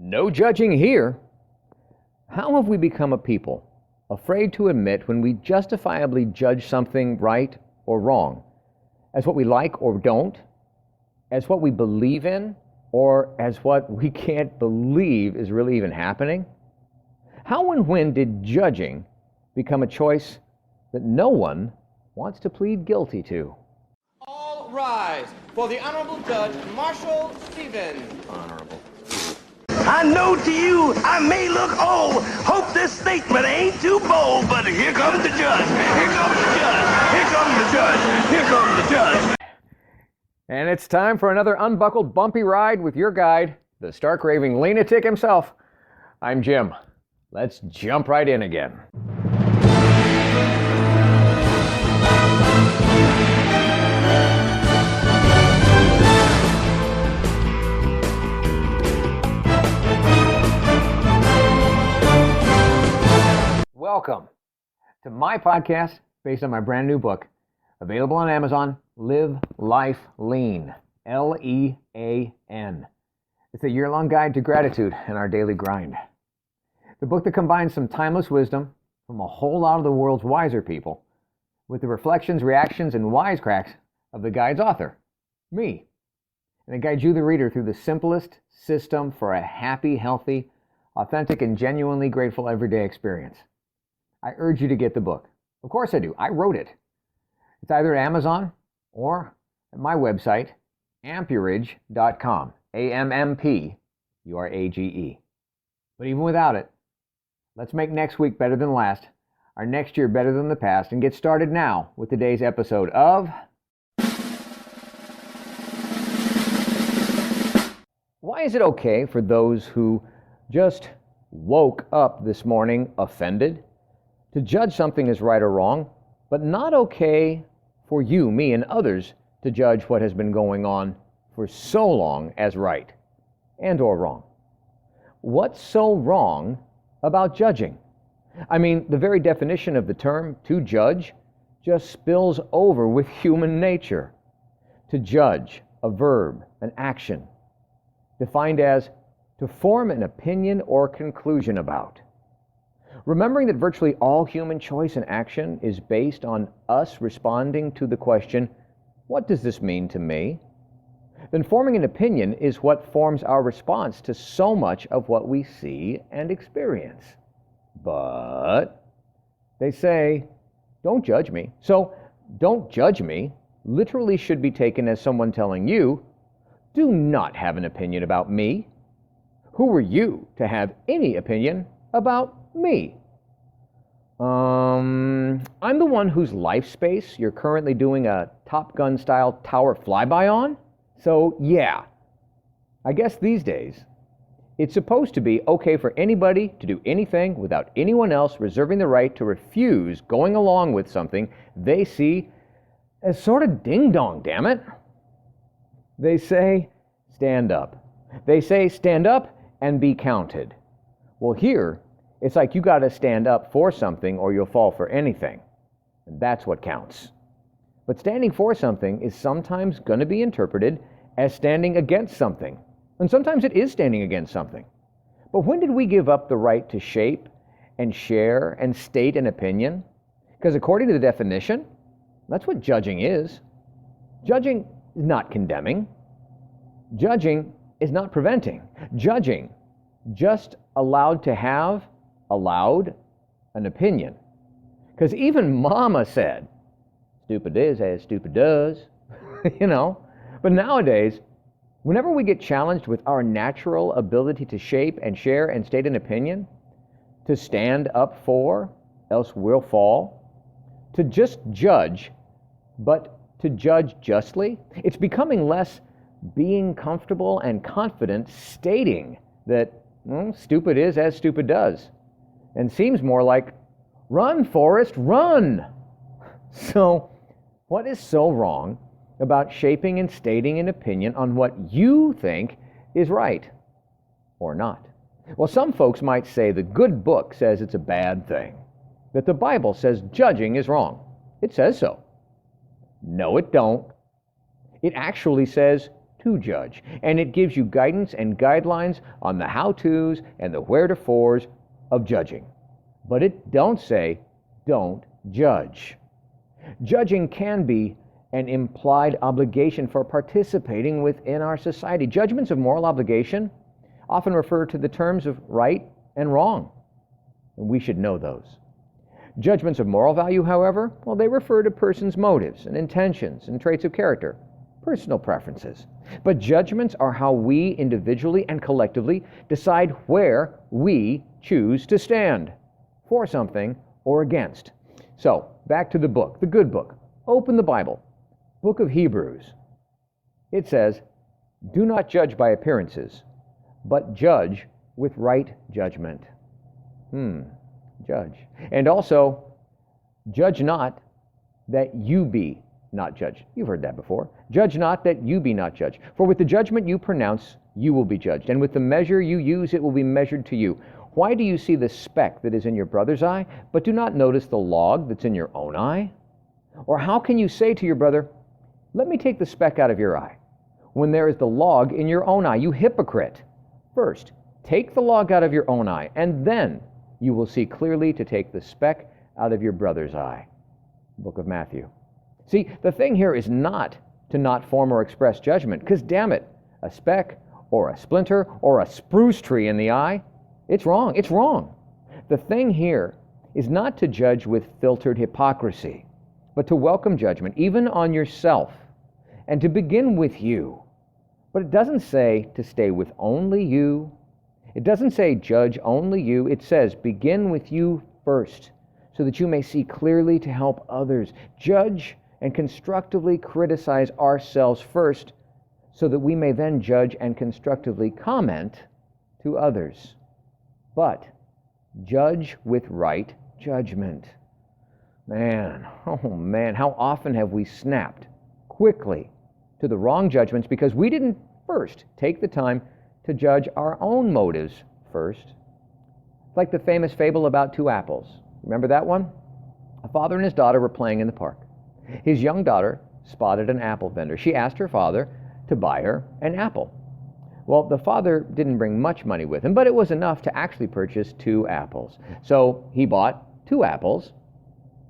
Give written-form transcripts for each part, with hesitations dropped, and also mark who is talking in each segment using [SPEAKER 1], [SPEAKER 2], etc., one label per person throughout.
[SPEAKER 1] No judging here. How have we become a people afraid to admit when we justifiably judge something right or wrong, as what we like or don't, as what we believe in, or as what we can't believe is really even happening? How and when did judging become a choice that no one wants to plead guilty to?
[SPEAKER 2] All rise for the Honorable Judge Marshall Stevens.
[SPEAKER 1] Honorable.
[SPEAKER 3] I know to you I may look old. Hope this statement ain't too bold, but here comes the judge. Here comes the judge. Here comes the judge. Here comes the judge.
[SPEAKER 1] And it's time for another unbuckled bumpy ride with your guide, the stark raving LEAN-atic himself. I'm Jim. Let's jump right in again. Welcome to my podcast based on my brand new book, available on Amazon, Live Life Lean, L-E-A-N. It's a year-long guide to gratitude and our daily grind. The book that combines some timeless wisdom from a whole lot of the world's wiser people with the reflections, reactions, and wisecracks of the guide's author, me. And it guides you, the reader, through the simplest system for a happy, healthy, authentic, and genuinely grateful everyday experience. I urge you to get the book. Of course I do. I wrote it. It's either at Amazon or at my website, ampurage.com. A-M-M-P-U-R-A-G-E. But even without it, let's make next week better than last, our next year better than the past, and get started now with today's episode of... Why is it okay for those who just woke up this morning offended to judge something as right or wrong, but not okay for you, me, and others to judge what has been going on for so long as right and or wrong? What's so wrong about judging? I mean, the very definition of the term, to judge, just spills over with human nature. To judge, a verb, an action, defined as to form an opinion or conclusion about. Remembering that virtually all human choice and action is based on us responding to the question, what does this mean to me? Then forming an opinion is what forms our response to so much of what we see and experience. But they say, don't judge me. So don't judge me literally should be taken as someone telling you, do not have an opinion about me. Who are you to have any opinion about me? I'm the one whose life space you're currently doing a Top Gun style tower flyby on. So yeah, I guess these days it's supposed to be okay for anybody to do anything without anyone else reserving the right to refuse going along with something they see as sort of ding-dong, damn it. They say, stand up. They say, stand up and be counted. Well, here, it's like you got to stand up for something or you'll fall for anything. And that's what counts. But standing for something is sometimes going to be interpreted as standing against something. And sometimes it is standing against something. But when did we give up the right to shape and share and state an opinion? Because according to the definition, that's what judging is. Judging is not condemning. Judging is not preventing. Judging, just allowed an opinion. Because even Mama said, stupid is as stupid does, you know. But nowadays, whenever we get challenged with our natural ability to shape and share and state an opinion, to stand up for, else we'll fall, to just judge, but to judge justly, it's becoming less being comfortable and confident stating that stupid is as stupid does, and seems more like, run, Forrest, run! So, what is so wrong about shaping and stating an opinion on what you think is right or not? Well, some folks might say the good book says it's a bad thing, that the Bible says judging is wrong. It says so. No, it don't. It actually says to judge, and it gives you guidance and guidelines on the how-tos and the where-to-fors of judging. But it don't say, don't judge. Judging can be an implied obligation for participating within our society. Judgments of moral obligation often refer to the terms of right and wrong, and we should know those. Judgments of moral value, however, well, they refer to persons' motives and intentions and traits of character, personal preferences. But judgments are how we individually and collectively decide where we choose to stand, for something or against. So, back to the book, the good book. Open the Bible, book of Hebrews. It says, "Do not judge by appearances, but judge with right judgment." Judge. And also, judge not that you be not judged. You've heard that before. Judge not that you be not judged. For with the judgment you pronounce, you will be judged. And with the measure you use, it will be measured to you. Why do you see the speck that is in your brother's eye, but do not notice the log that's in your own eye? Or how can you say to your brother, "Let me take the speck out of your eye," when there is the log in your own eye? You hypocrite! First, take the log out of your own eye, and then you will see clearly to take the speck out of your brother's eye. Book of Matthew. See, the thing here is not to not form or express judgment, because damn it, a speck or a splinter or a spruce tree in the eye, it's wrong. It's wrong. The thing here is not to judge with filtered hypocrisy, but to welcome judgment, even on yourself, and to begin with you. But it doesn't say to stay with only you. It doesn't say judge only you. It says begin with you first, so that you may see clearly to help others. Judge and constructively criticize ourselves first, so that we may then judge and constructively comment to others. But judge with right judgment. Man, how often have we snapped quickly to the wrong judgments because we didn't first take the time to judge our own motives first. It's like the famous fable about two apples. Remember that one? A father and his daughter were playing in the park. His young daughter spotted an apple vendor. She asked her father to buy her an apple. Well, the father didn't bring much money with him, but it was enough to actually purchase 2 apples. So he bought 2 apples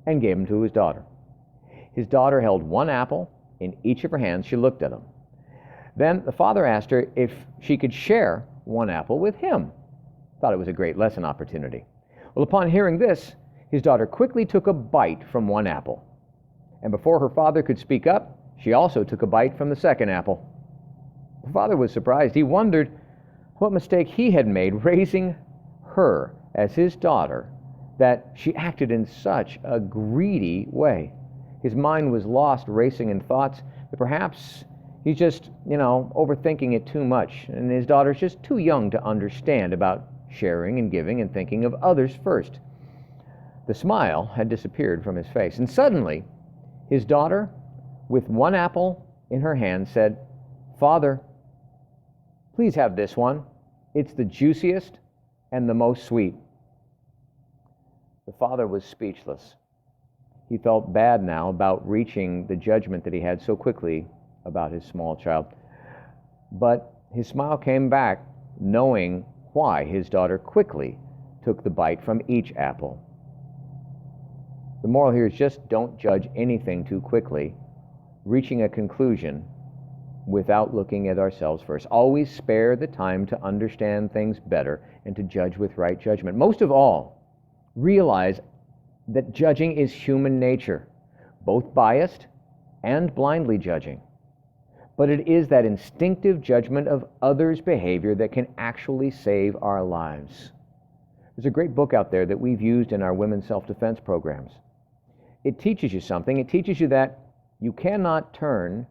[SPEAKER 1] and gave them to his daughter. His daughter held 1 apple in each of her hands. She looked at him. Then the father asked her if she could share 1 apple with him. Thought it was a great lesson opportunity. Well, upon hearing this, his daughter quickly took a bite from 1 apple. And before her father could speak up, she also took a bite from the second apple. The father was surprised. He wondered what mistake he had made raising her as his daughter, that she acted in such a greedy way. His mind was lost, racing in thoughts that perhaps he's just, overthinking it too much, and his daughter's just too young to understand about sharing and giving and thinking of others first. The smile had disappeared from his face, and suddenly his daughter, with 1 apple in her hand, said, "Father, please have this one. It's the juiciest and the most sweet." The father was speechless. He felt bad now about reaching the judgment that he had so quickly about his small child. But his smile came back, knowing why his daughter quickly took the bite from each apple. The moral here is just don't judge anything too quickly, reaching a conclusion without looking at ourselves first. Always spare the time to understand things better and to judge with right judgment. Most of all, realize that judging is human nature, both biased and blindly judging. But it is that instinctive judgment of others' behavior that can actually save our lives. There's a great book out there that we've used in our women's self-defense programs. It teaches you something. It teaches you that you cannot turn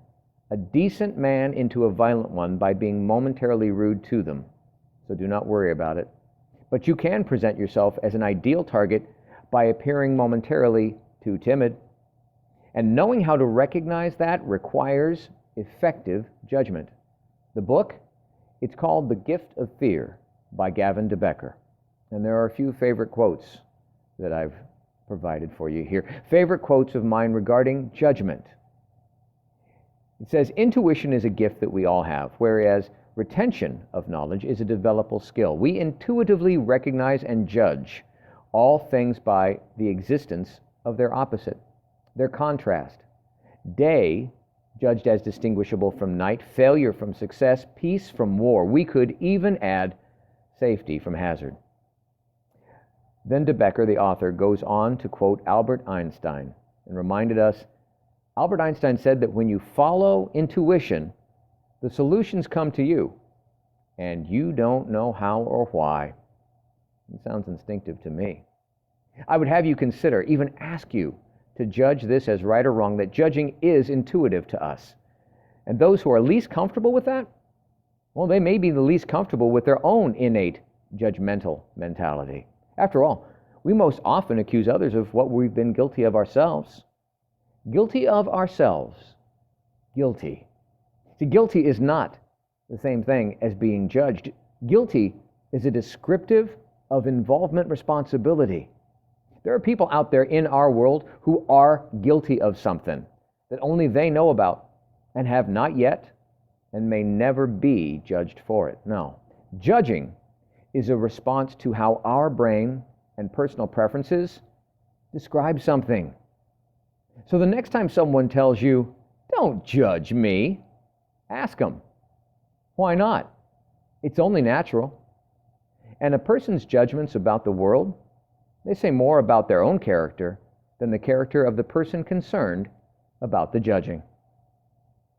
[SPEAKER 1] a decent man into a violent one by being momentarily rude to them. So do not worry about it. But you can present yourself as an ideal target by appearing momentarily too timid. And knowing how to recognize that requires effective judgment. The book, it's called The Gift of Fear by Gavin de Becker. And there are a few favorite quotes that I've provided for you here. Favorite quotes of mine regarding judgment. It says intuition is a gift that we all have, whereas retention of knowledge is a developable skill. We intuitively recognize and judge all things by the existence of their opposite, their contrast. Day, judged as distinguishable from night, failure from success, peace from war. We could even add safety from hazard. Then De Becker, the author, goes on to quote Albert Einstein and reminded us, Albert Einstein said that when you follow intuition, the solutions come to you, and you don't know how or why. It sounds instinctive to me. I would have you consider, even ask you, to judge this as right or wrong, that judging is intuitive to us. And those who are least comfortable with that, well, they may be the least comfortable with their own innate judgmental mentality. After all, we most often accuse others of what we've been guilty of ourselves. Guilty of ourselves. Guilty. See, guilty is not the same thing as being judged. Guilty is a descriptive of involvement responsibility. There are people out there in our world who are guilty of something that only they know about and have not yet and may never be judged for it. No. Judging is a response to how our brain and personal preferences describe something. So the next time someone tells you, "Don't judge me," ask them, why not? It's only natural. And a person's judgments about the world, they say more about their own character than the character of the person concerned about the judging.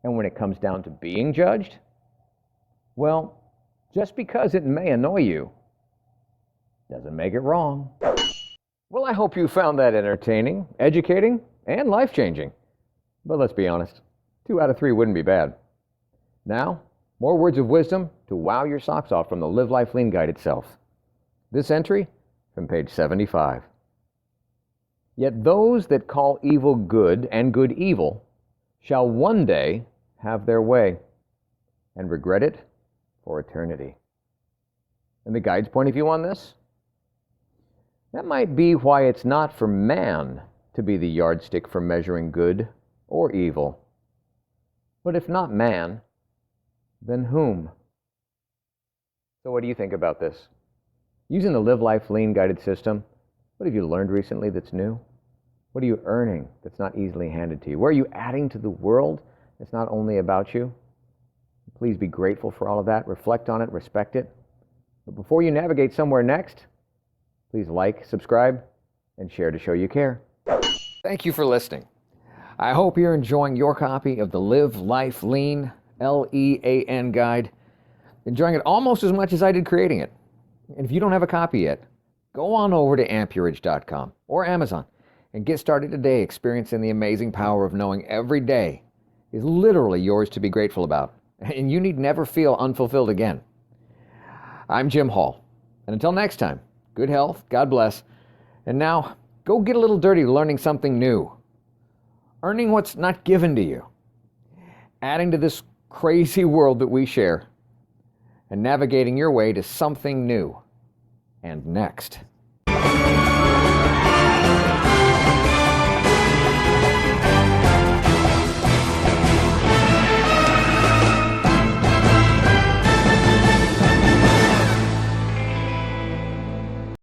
[SPEAKER 1] And when it comes down to being judged, well, just because it may annoy you doesn't make it wrong. Well, I hope you found that entertaining, educating, and life-changing. But let's be honest, 2 out of 3 wouldn't be bad. Now, more words of wisdom to wow your socks off from the Live Life Lean Guide itself. This entry from page 75. Yet those that call evil good and good evil shall one day have their way and regret it for eternity. And the guide's point of view on this? That might be why it's not for man to be the yardstick for measuring good or evil. But if not man, then whom? So what do you think about this? Using the Live Life Lean guided system, what have you learned recently that's new? What are you earning that's not easily handed to you? Where are you adding to the world that's not only about you? Please be grateful for all of that. Reflect on it, respect it. But before you navigate somewhere next, please like, subscribe, and share to show you care. Thank you for listening. I hope you're enjoying your copy of the Live Life Lean, LEAN guide. Enjoying it almost as much as I did creating it. And if you don't have a copy yet, go on over to amperage.com or Amazon and get started today experiencing the amazing power of knowing every day is literally yours to be grateful about. And you need never feel unfulfilled again. I'm Jim Hall. And until next time, good health, God bless. And now, go get a little dirty learning something new. Earning what's not given to you. Adding to this crazy world that we share. And navigating your way to something new and next.